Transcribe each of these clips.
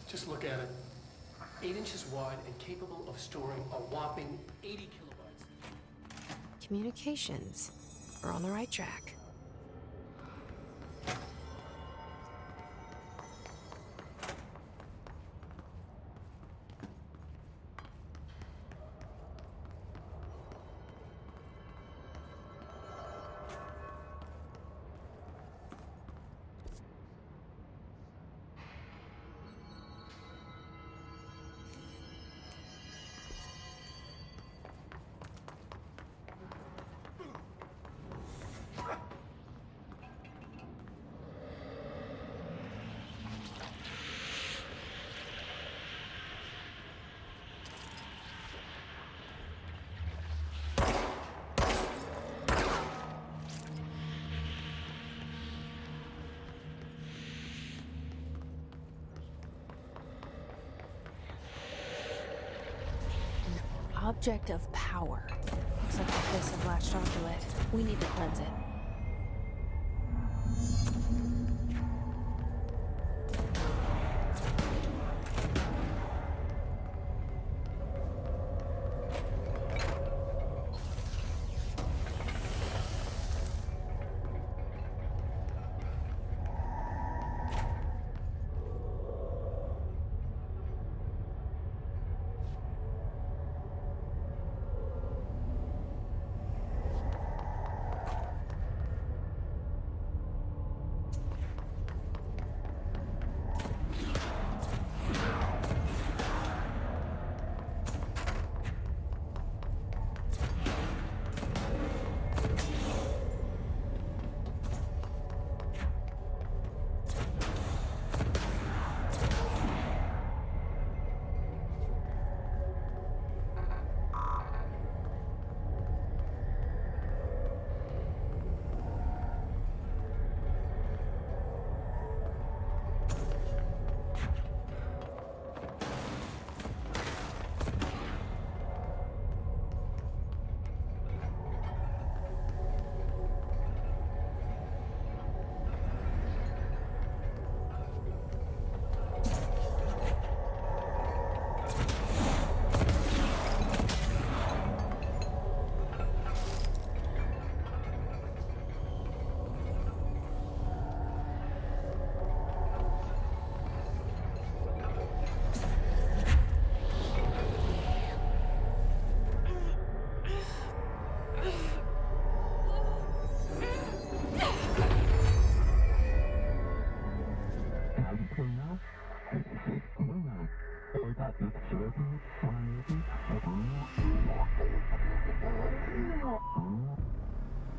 Just look at it. 8 inches wide and capable of storing a whopping 80 kilobytes. Communications. We're on the right track. Object of power. Looks like the place have latched onto it. We need to cleanse it.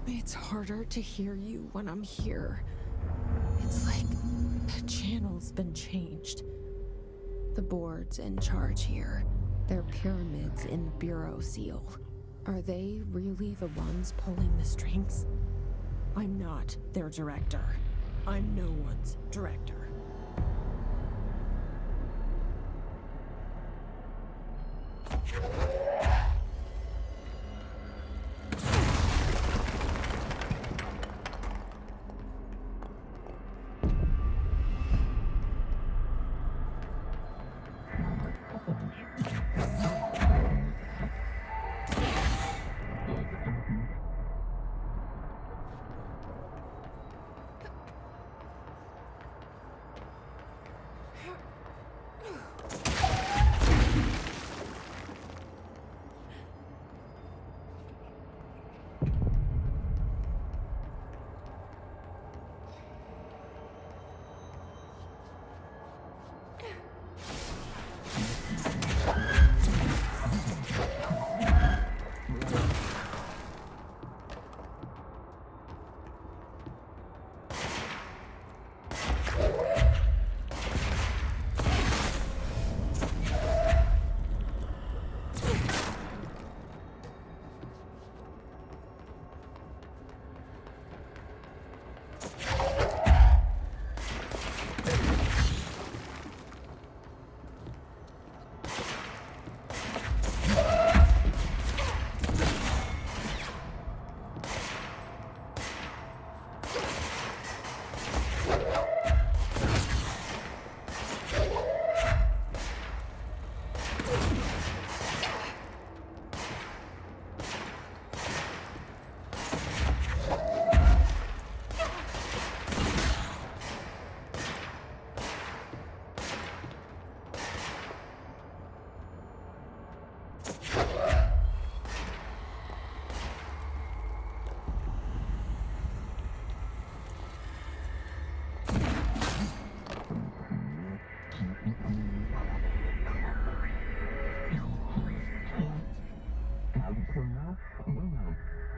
It's harder to hear you when I'm here. It's like the channel's been changed. The board's in charge here. They're pyramids in the Bureau seal. Are they really the ones pulling the strings? I'm not their director. I'm no one's director.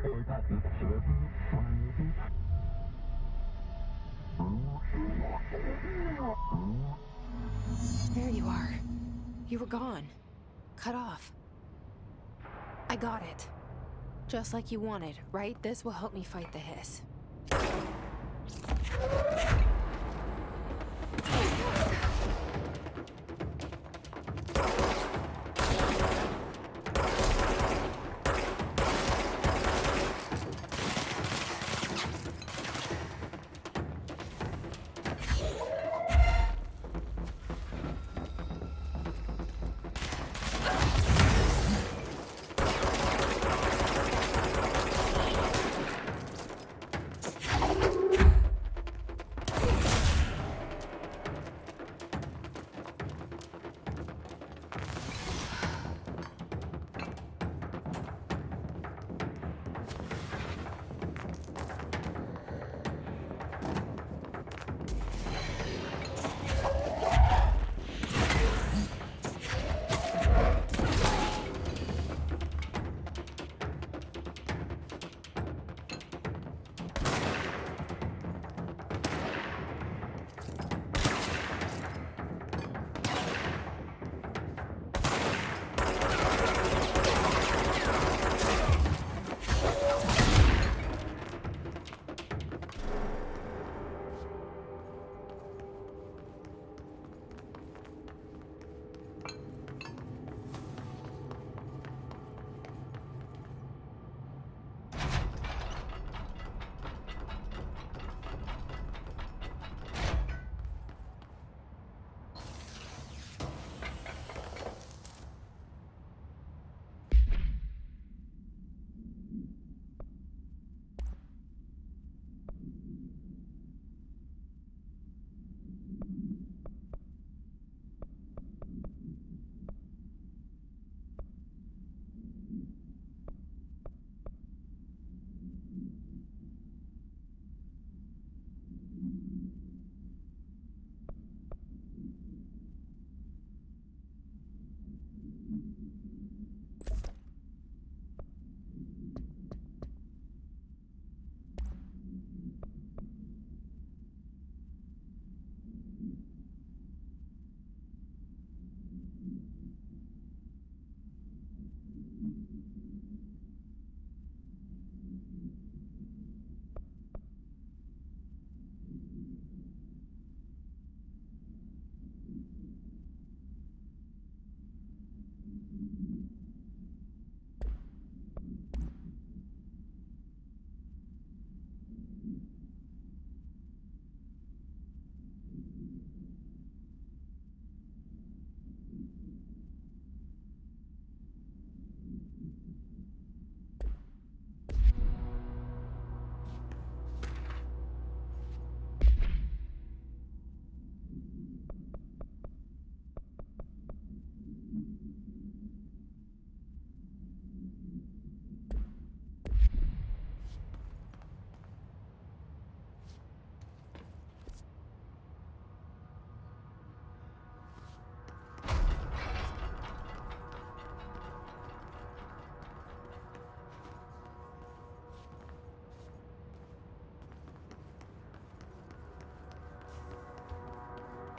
There you are. You were gone. Cut off. I got it. Just like you wanted, right? This will help me fight the hiss.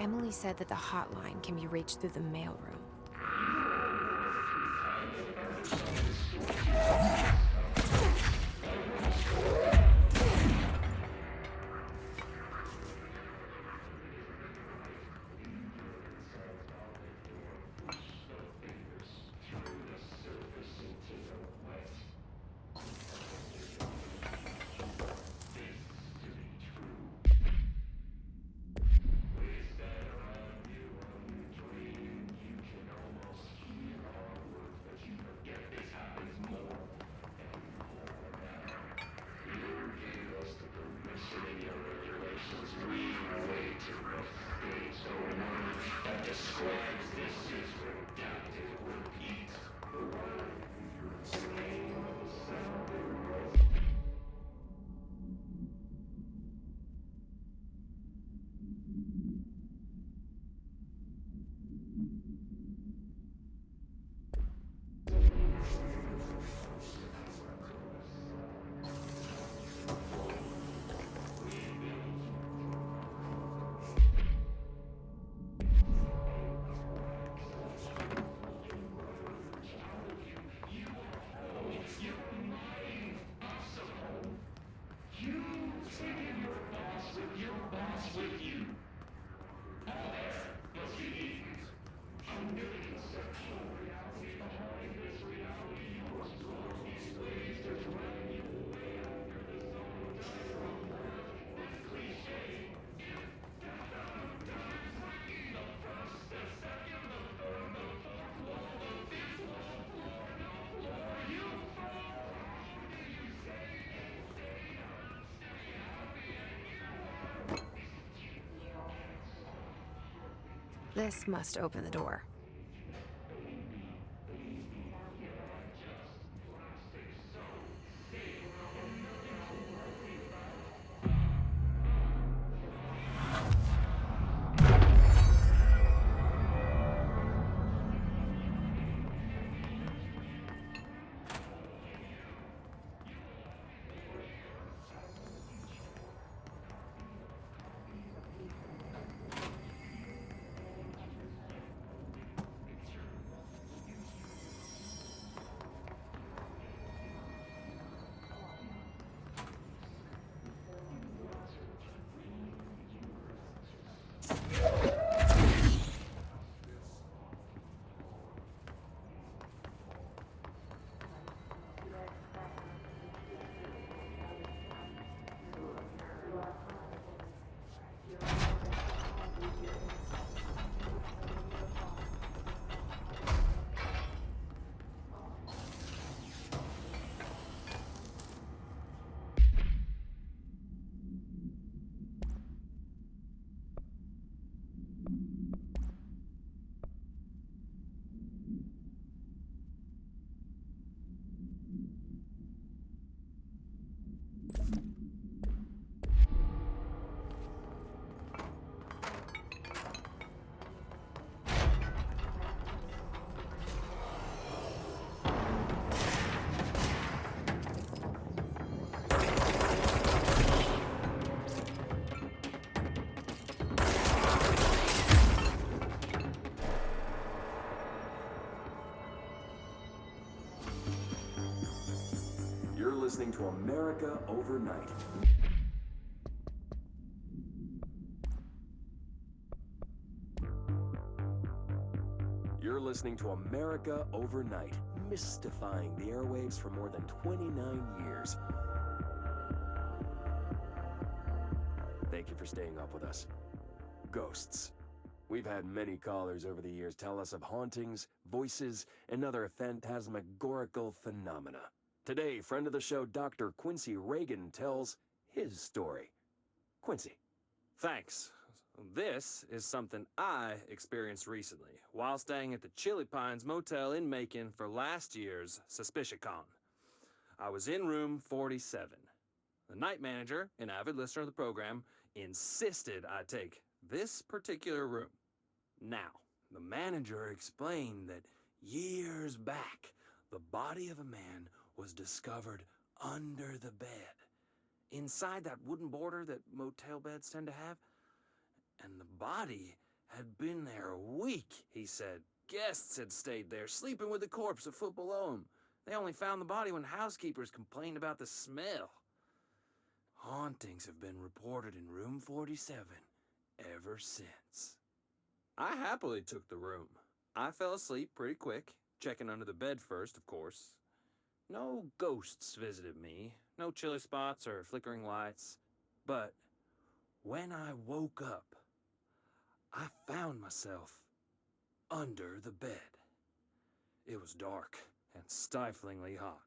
Emily said that the hotline can be reached through the mailroom. This must open the door. You're listening to America Overnight. You're listening to America Overnight, mystifying the airwaves for more than 29 years. Thank you for staying up with us. Ghosts. We've had many callers over the years tell us of hauntings, voices, and other phantasmagorical phenomena. Today, friend of the show, Dr. Quincy Reagan tells his story. Quincy. Thanks. This is something I experienced recently while staying at the Chili Pines Motel in Macon for last year's SuspiciaCon. I was in room 47. The night manager, an avid listener of the program, insisted I take this particular room. Now, the manager explained that years back, the body of a man was discovered under the bed, inside that wooden border that motel beds tend to have. And the body had been there a week, he said. Guests had stayed there, sleeping with the corpse a foot below them. They only found the body when housekeepers complained about the smell. Hauntings have been reported in room 47 ever since. I happily took the room. I fell asleep pretty quick, checking under the bed first, of course. No ghosts visited me, no chilly spots or flickering lights. But when I woke up, I found myself under the bed. It was dark and stiflingly hot.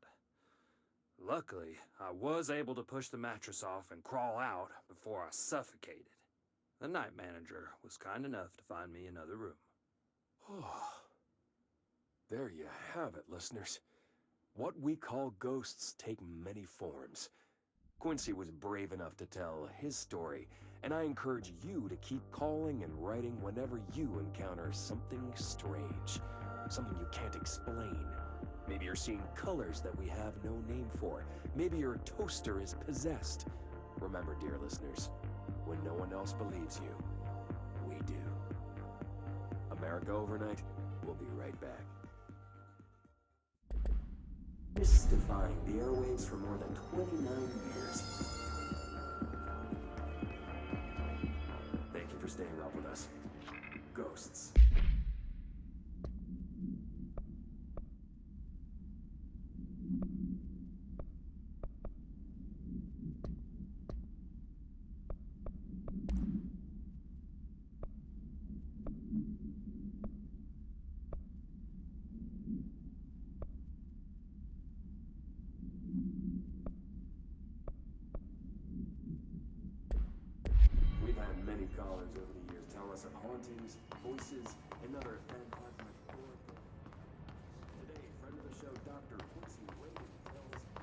Luckily, I was able to push the mattress off and crawl out before I suffocated. The night manager was kind enough to find me another room. Oh, there you have it, listeners. What we call ghosts take many forms. Quincy was brave enough to tell his story, and I encourage you to keep calling and writing whenever you encounter something strange, something you can't explain. Maybe you're seeing colors that we have no name for. Maybe your toaster is possessed. Remember, dear listeners, when no one else believes you, we do. America Overnight, we'll be right back. Mystifying the airwaves for more than 29 years. Thank you for staying up with us. Ghosts. We've had many callers over the years tell us of hauntings, voices, and other phantasmic horror. Today, friend of the show, Dr. Quincy Reagan tells.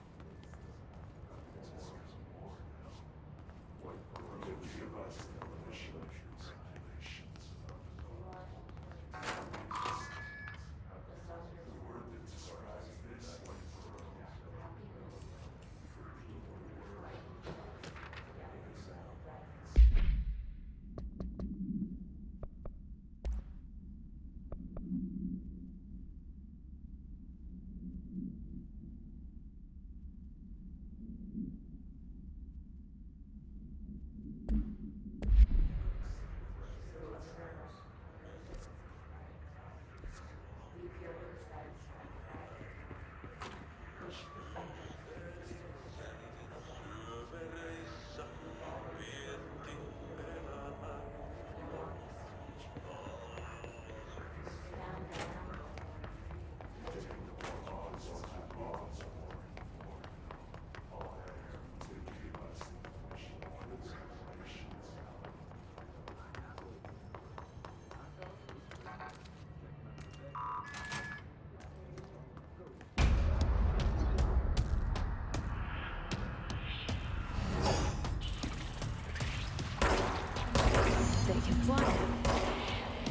They can fly now.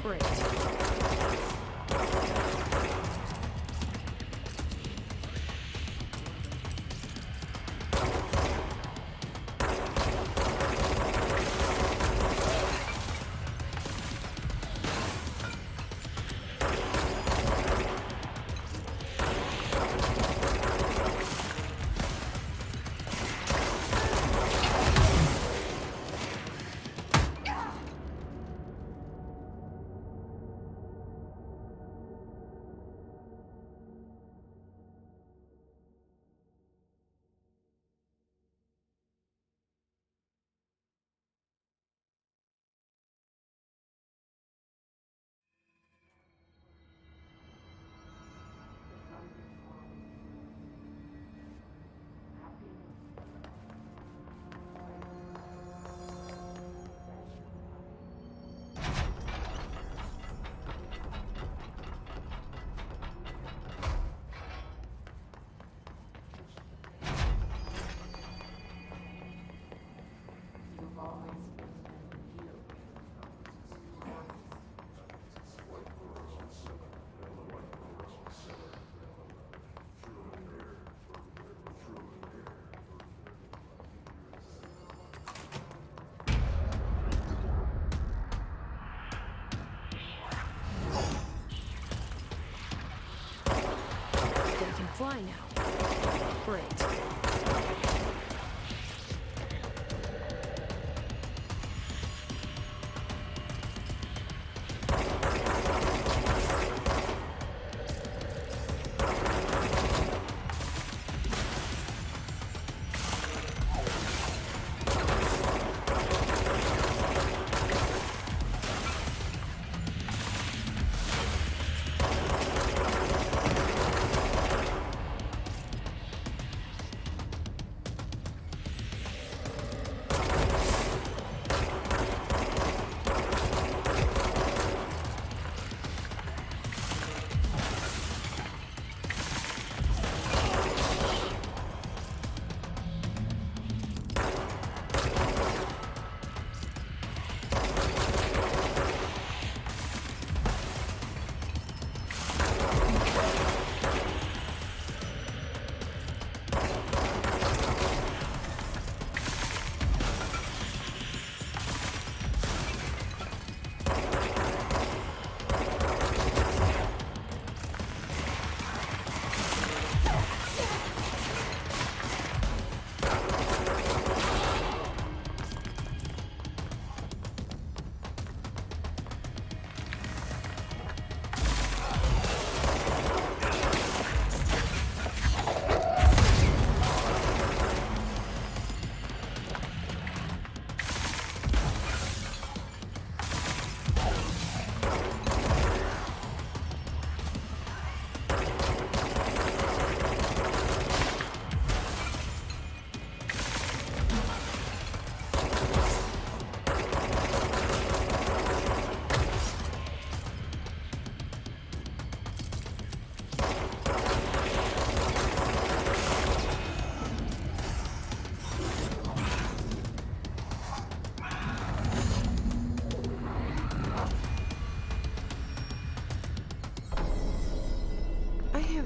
Great.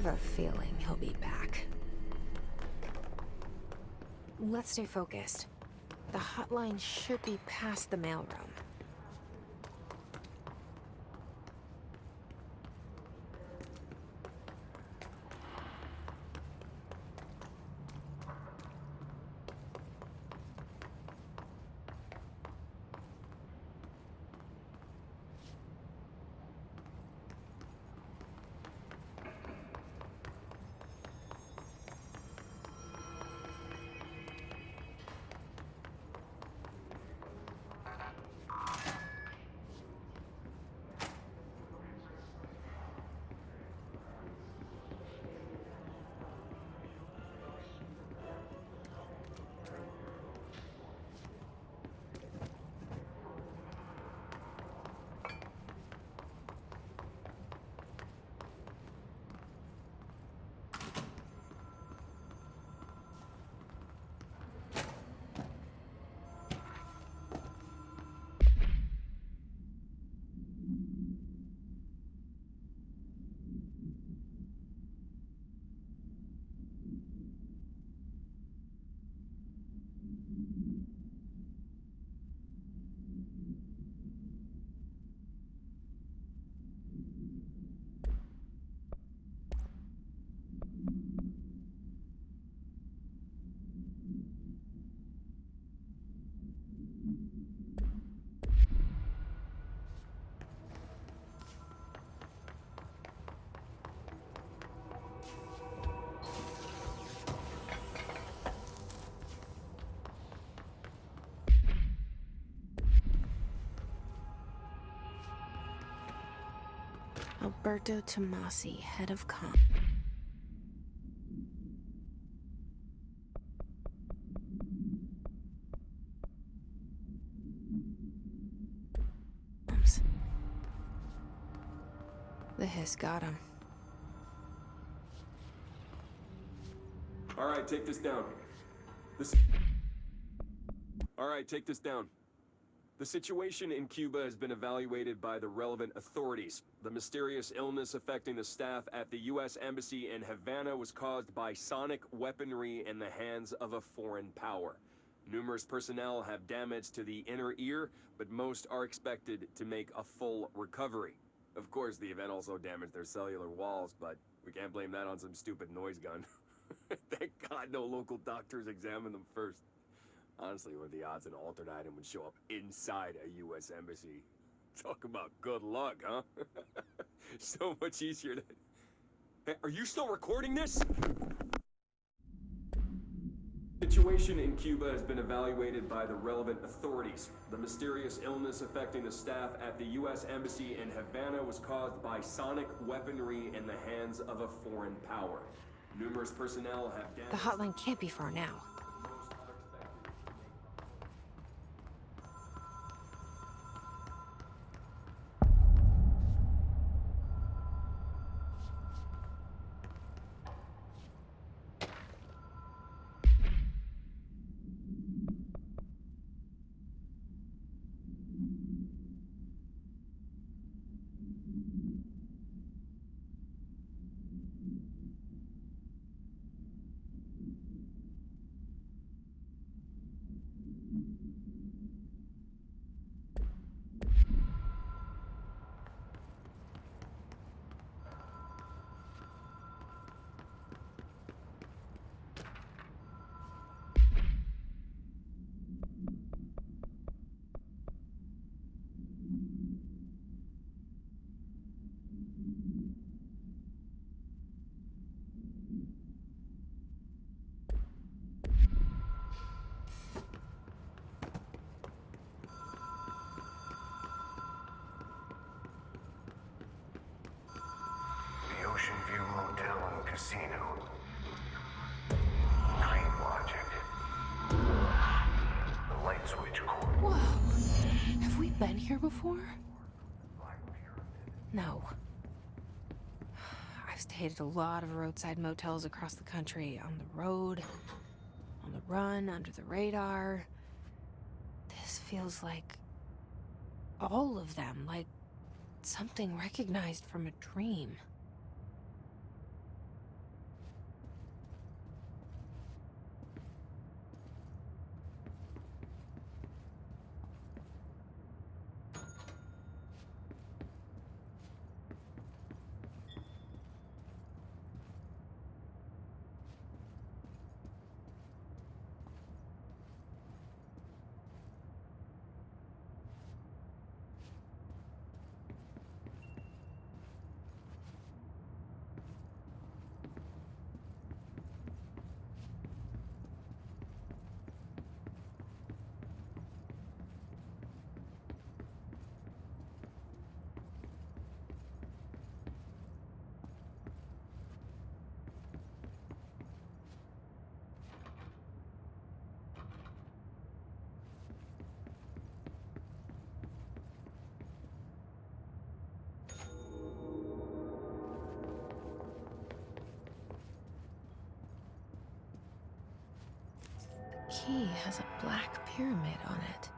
have a feeling he'll be back. Let's stay focused. The hotline should be past the mailroom. Alberto Tomasi, head of comm. The hiss got him. All right, take this down. All right, take this down. The situation in Cuba has been evaluated by the relevant authorities. The mysterious illness affecting the staff at the U.S. Embassy in Havana was caused by sonic weaponry in the hands of a foreign power. Numerous personnel have damage to the inner ear, but most are expected to make a full recovery. Of course, the event also damaged their cellular walls, but we can't blame that on some stupid noise gun. Thank God no local doctors examined them first. Honestly, what are the odds an alternate item would show up inside a U.S. embassy? Talk about good luck, huh? So much easier to... Hey, are you still recording this? The situation in Cuba has been evaluated by the relevant authorities. The mysterious illness affecting the staff at the U.S. Embassy in Havana was caused by sonic weaponry in the hands of a foreign power. Numerous personnel have damaged... The hotline can't be far now. Ocean View Motel and Casino. Dream Logic. The light switch cord. Whoa. Have we been here before? Black Pyramid. No. I've stayed at a lot of roadside motels across the country. On the road, on the run, under the radar. This feels like... all of them. Like something recognized from a dream. key has a black pyramid on it.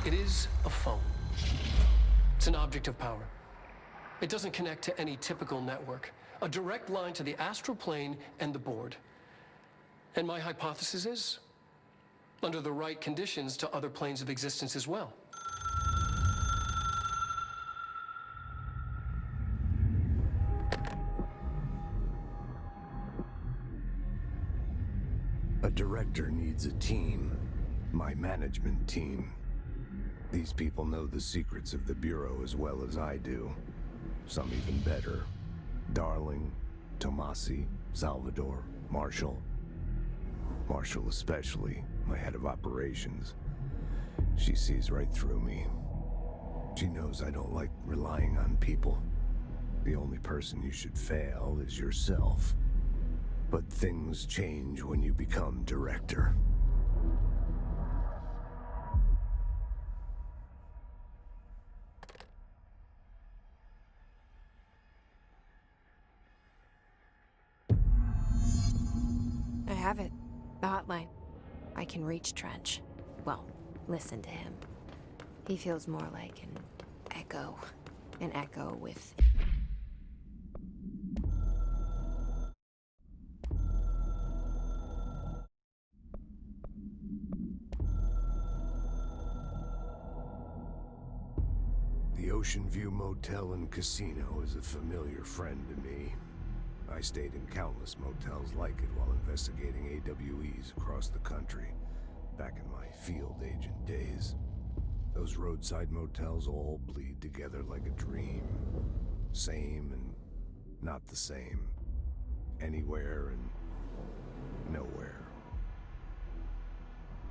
It is a phone. It's an object of power. It doesn't connect to any typical network. A direct line to the astral plane and the board. And my hypothesis is, under the right conditions, to other planes of existence as well. A director needs a team. My management team. These people know the secrets of the Bureau as well as I do. Some even better. Darling, Tomasi, Salvador, Marshall. Marshall especially, my head of operations. She sees right through me. She knows I don't like relying on people. The only person you should fail is yourself. But things change when you become director. I have it. The hotline. I can reach Trench. Well, listen to him. He feels more like an echo. An echo with... The Ocean View Motel and Casino is a familiar friend to me. I stayed in countless motels like it while investigating AWEs across the country, back in my field agent days. Those roadside motels all bleed together like a dream. Same and not the same. Anywhere and nowhere.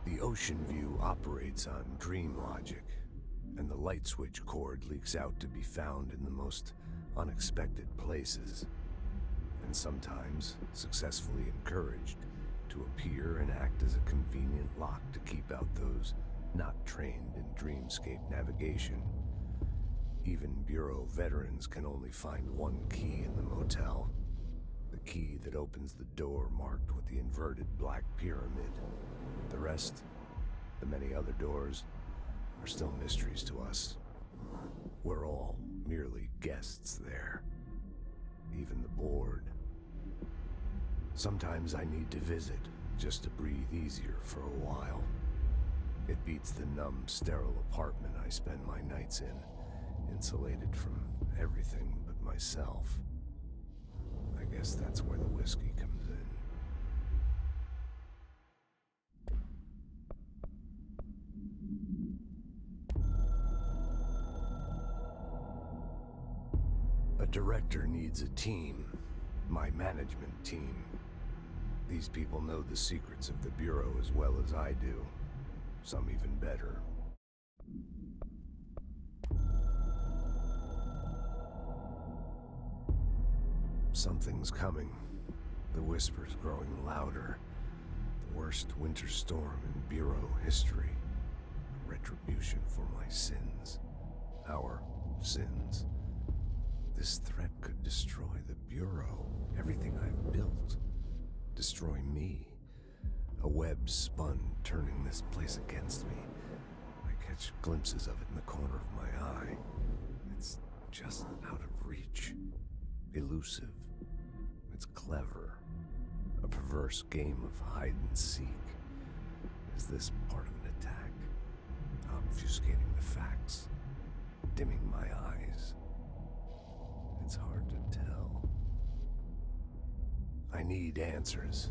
The Ocean View operates on dream logic, and the light switch cord leaks out to be found in the most unexpected places, and sometimes successfully encouraged to appear and act as a convenient lock to keep out those not trained in dreamscape navigation. Even Bureau veterans can only find one key in the motel. The key that opens the door marked with the inverted black pyramid. The rest, the many other doors, are still mysteries to us. We're all merely guests there. Even the board. Sometimes I need to visit, just to breathe easier for a while. It beats the numb, sterile apartment I spend my nights in, insulated from everything but myself. I guess that's where the whiskey comes in. A director needs a team. My management team. These people know the secrets of the Bureau as well as I do. Some even better. Something's coming. The whispers growing louder. The worst winter storm in Bureau history. A retribution for my sins. Our sins. This threat could destroy the Bureau. Everything I've built. Destroy me. A web spun, turning this place against me. I catch glimpses of it in the corner of my eye. It's just out of reach. Elusive. It's clever. A perverse game of hide and seek. Is this part of an attack? Obfuscating the facts. Dimming my eyes. It's hard to tell. I need answers.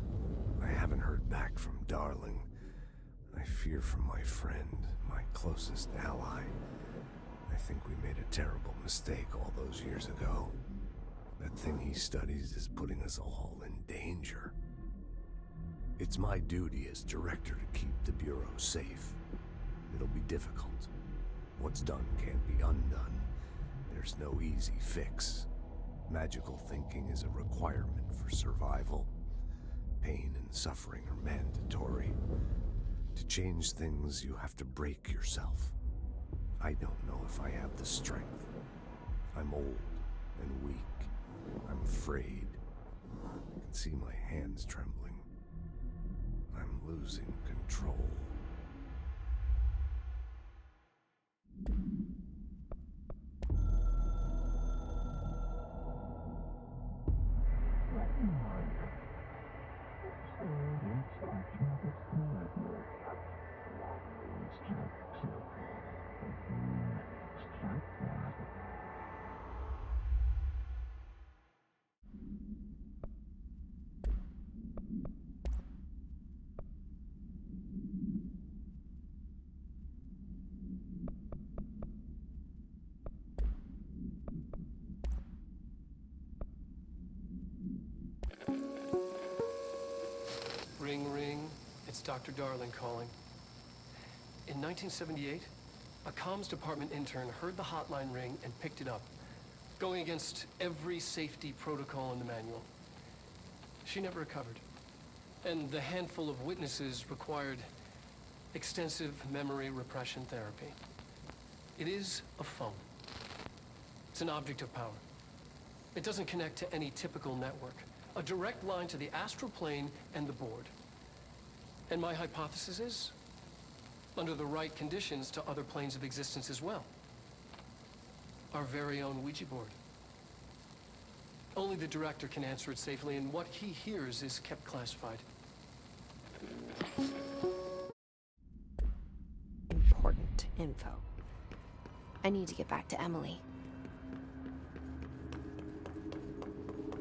I haven't heard back from Darling. I fear for my friend, my closest ally. I think we made a terrible mistake all those years ago. That thing he studies is putting us all in danger. It's my duty as director to keep the Bureau safe. It'll be difficult. What's done can't be undone. There's no easy fix. Magical thinking is a requirement for survival. Pain and suffering are mandatory. To change things, you have to break yourself. I don't know if I have the strength. I'm old and weak. I'm afraid. I can see my hands trembling. I'm losing control. Ring, ring. It's Dr. Darling calling. In 1978, a comms department intern heard the hotline ring and picked it up, going against every safety protocol in the manual. She never recovered, and the handful of witnesses required extensive memory repression therapy. It is a phone. It's an object of power. It doesn't connect to any typical network. A direct line to the astral plane and the board. And my hypothesis is, under the right conditions, to other planes of existence as well. our very own Ouija board. Only the director can answer it safely, and what he hears is kept classified. Important info. I need to get back to Emily.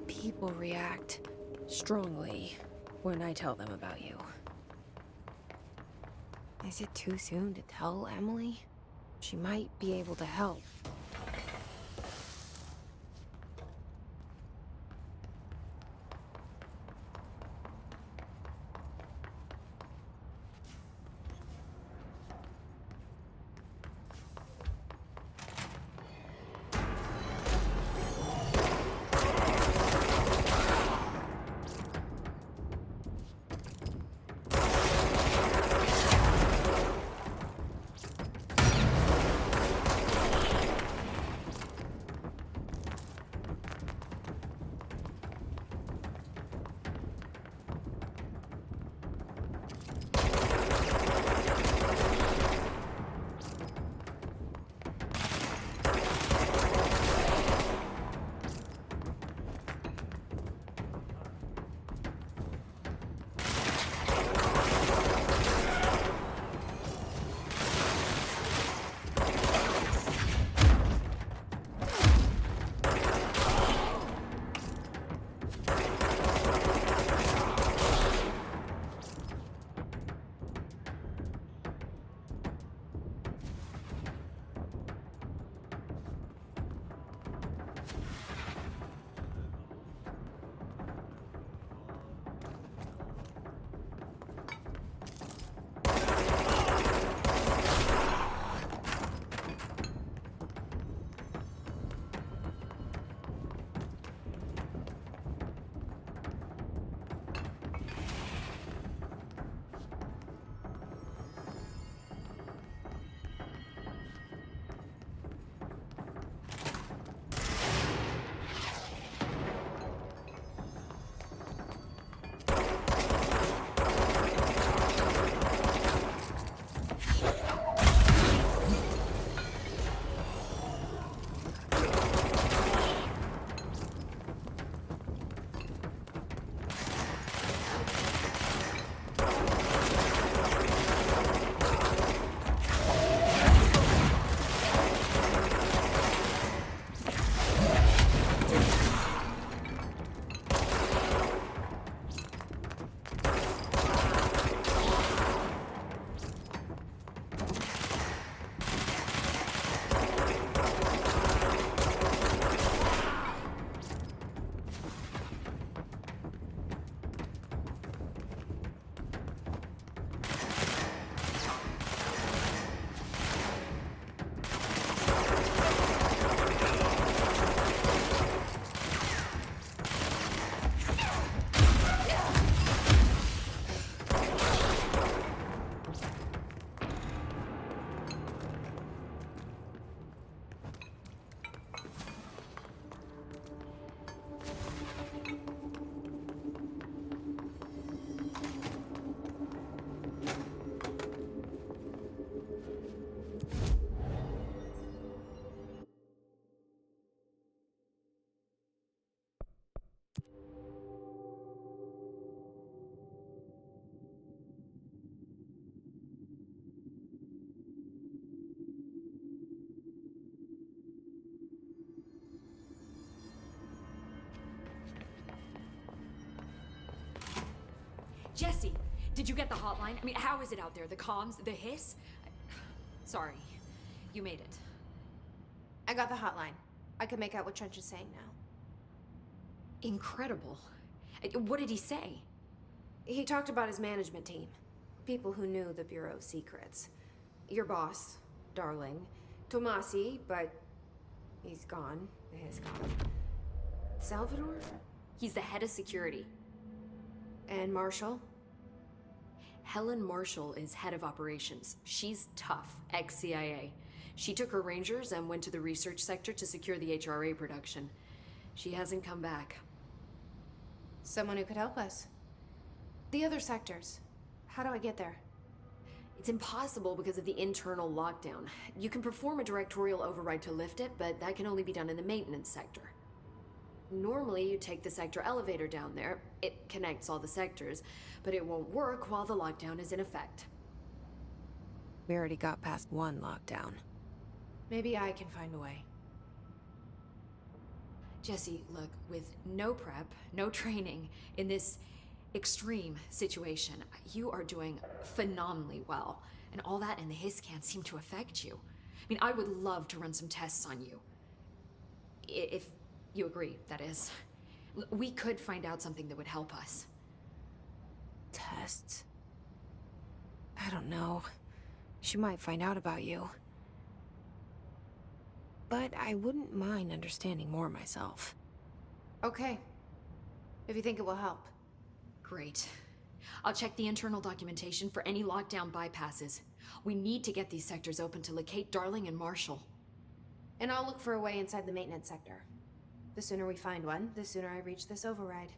People react strongly when I tell them about you. Is it too soon to tell Emily? She might be able to help. Jesse, did you get the hotline? I mean, how is it out there? The comms, the hiss? Sorry, you made it. I got the hotline. I can make out what Trench is saying now. Incredible. What did he say? He talked about his management team. People who knew the Bureau's secrets. Your boss, Darling. Tomasi, but he's gone. He's gone. Salvador? He's the head of security. And Marshall? Helen Marshall is head of operations. She's tough, ex-CIA. She took her Rangers and went to the research sector to secure the HRA production. She hasn't come back. Someone who could help us. The other sectors. How do I get there? It's impossible because of the internal lockdown. You can perform a directorial override to lift it, but that can only be done in the maintenance sector. Normally, you take the sector elevator down there. It connects all the sectors, but it won't work while the lockdown is in effect. We already got past one lockdown. Maybe I can find a way. Jesse, look, with no prep, no training, in this extreme situation, you are doing phenomenally well. And all that and the hiss can't seem to affect you. I mean, I would love to run some tests on you. If you agree, that is. We could find out something that would help us. Tests? I don't know. She might find out about you. But I wouldn't mind understanding more myself. Okay. If you think it will help. Great. I'll check the internal documentation for any lockdown bypasses. We need to get these sectors open to locate Darling and Marshall. And I'll look for a way inside the maintenance sector. The sooner we find one, the sooner I reach this override.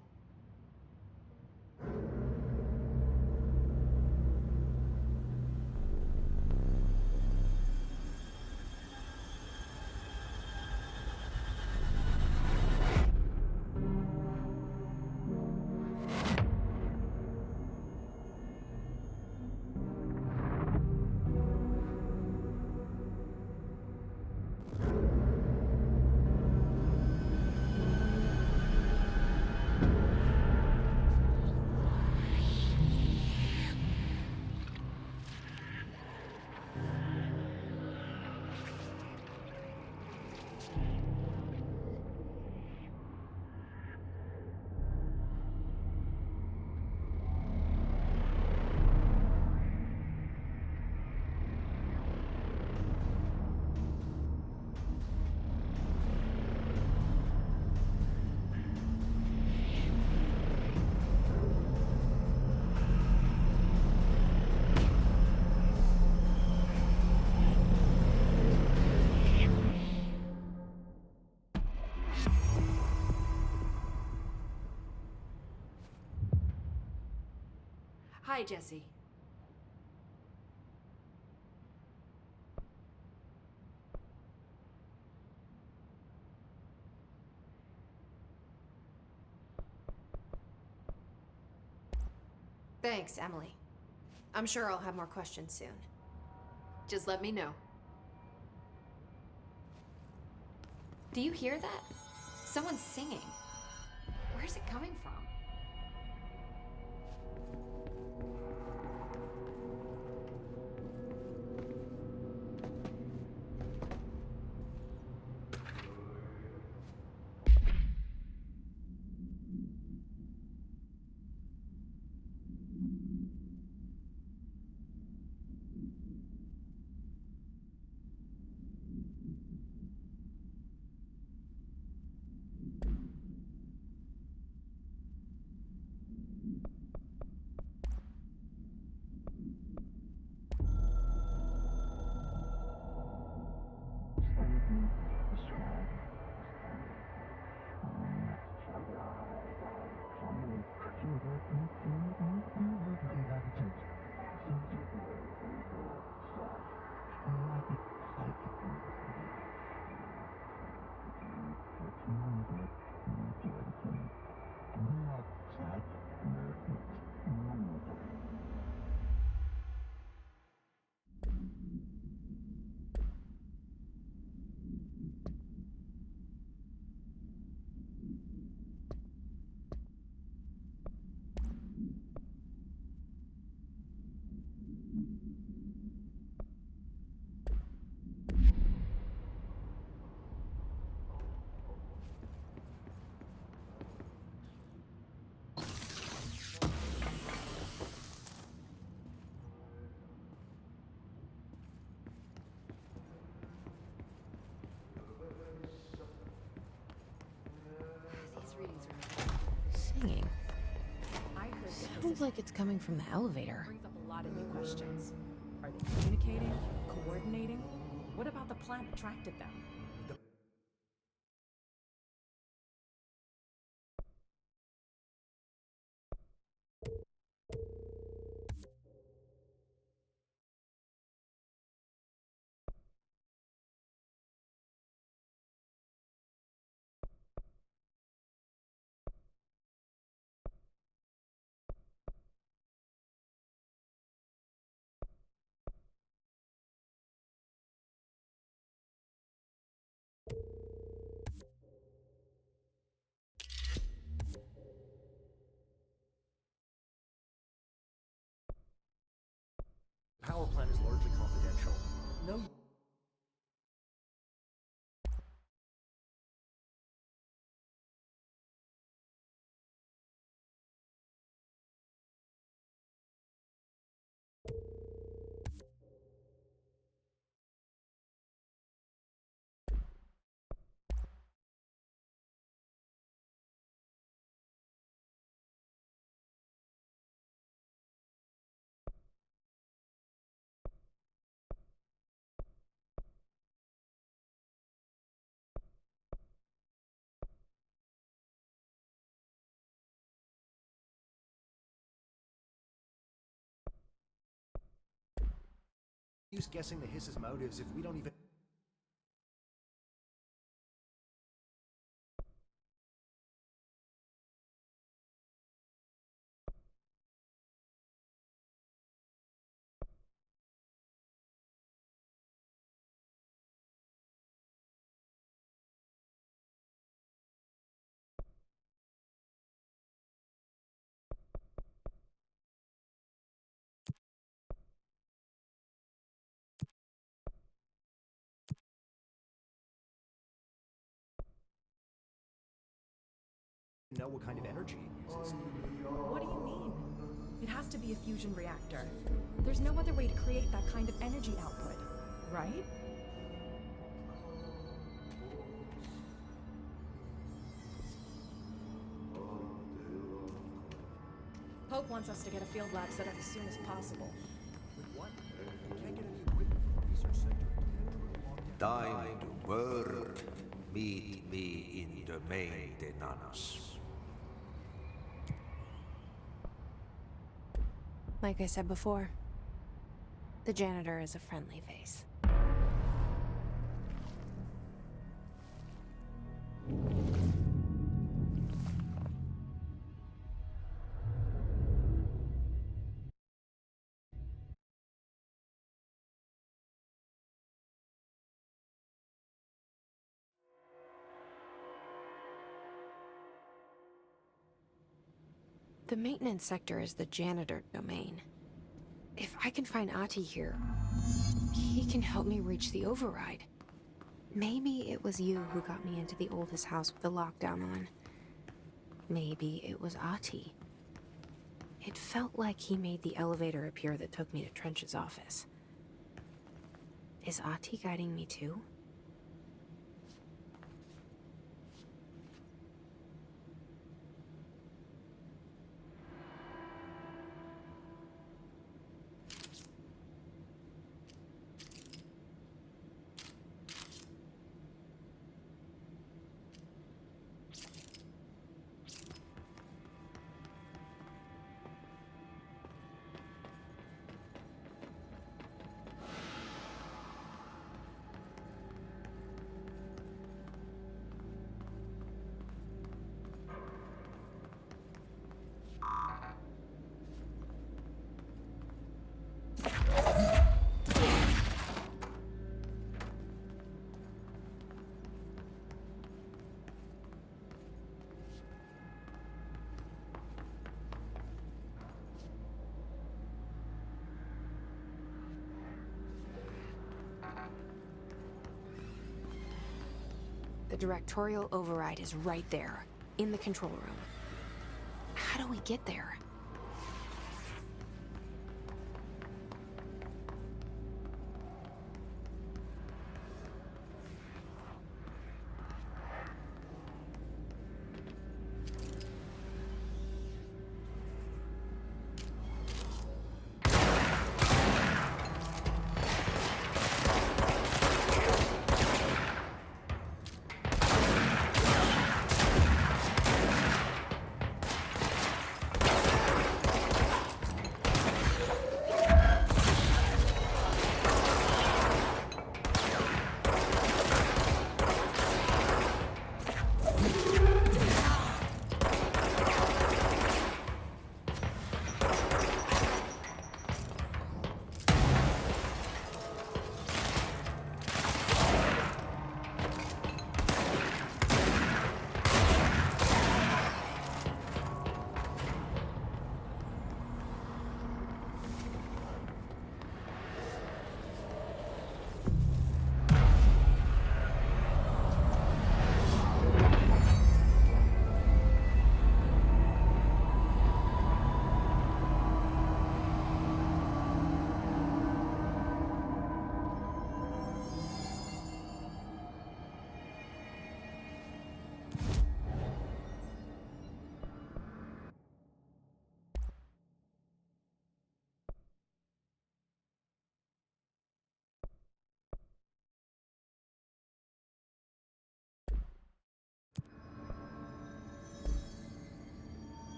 Hi, Jesse. Thanks, Emily. I'm sure I'll have more questions soon. Just let me know. Do you hear that? Someone's singing. Where's it coming from? Singing. I heard that this Sounds like it's coming from the elevator. brings up a lot of new questions. Are they communicating? Coordinating? What about the plant attracted them? no. Use guessing the Hiss's motives if we don't even. Know what kind of energy it uses. What do you mean? It has to be a fusion reactor. There's no other way to create that kind of energy output, right? Pope wants us to get a field lab set up as soon as possible. With what? We can't get any equipment from the research center. Time to work. Meet me in Domain de Nanas. Like I said before, the janitor is a friendly face. The maintenance sector is the janitor domain. If I can find Ahti here, he can help me reach the override. Maybe it was you who got me into the oldest house with the lockdown on. Maybe it was Ahti. It felt like he made the elevator appear that took me to Trench's office. Is Ahti guiding me too? The directorial override is right there, in the control room. How do we get there?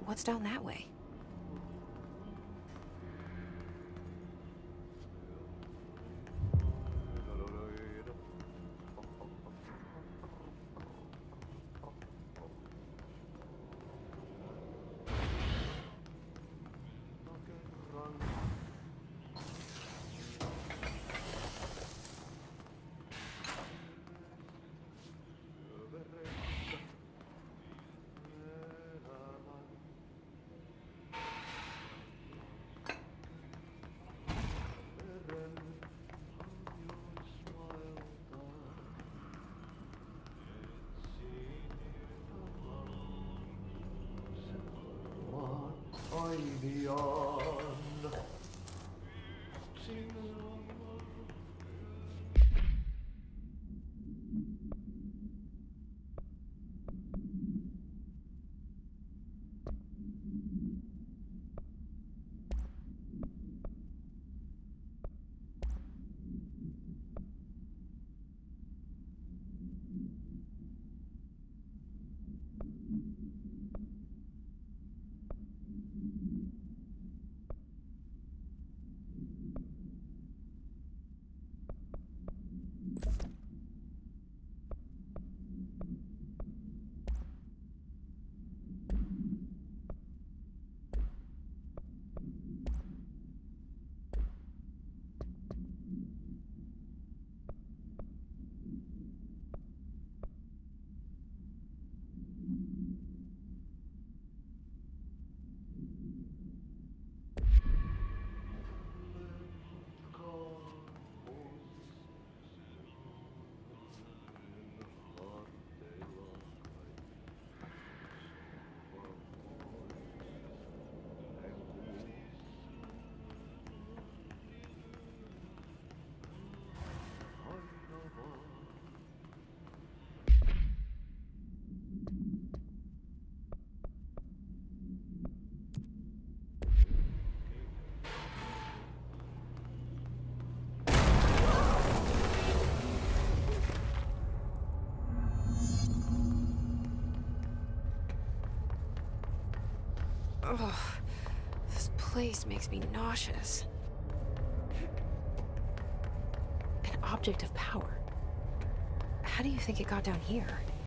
What's down that way? Ugh, this place makes me nauseous. An object of power. How do you think it got down here?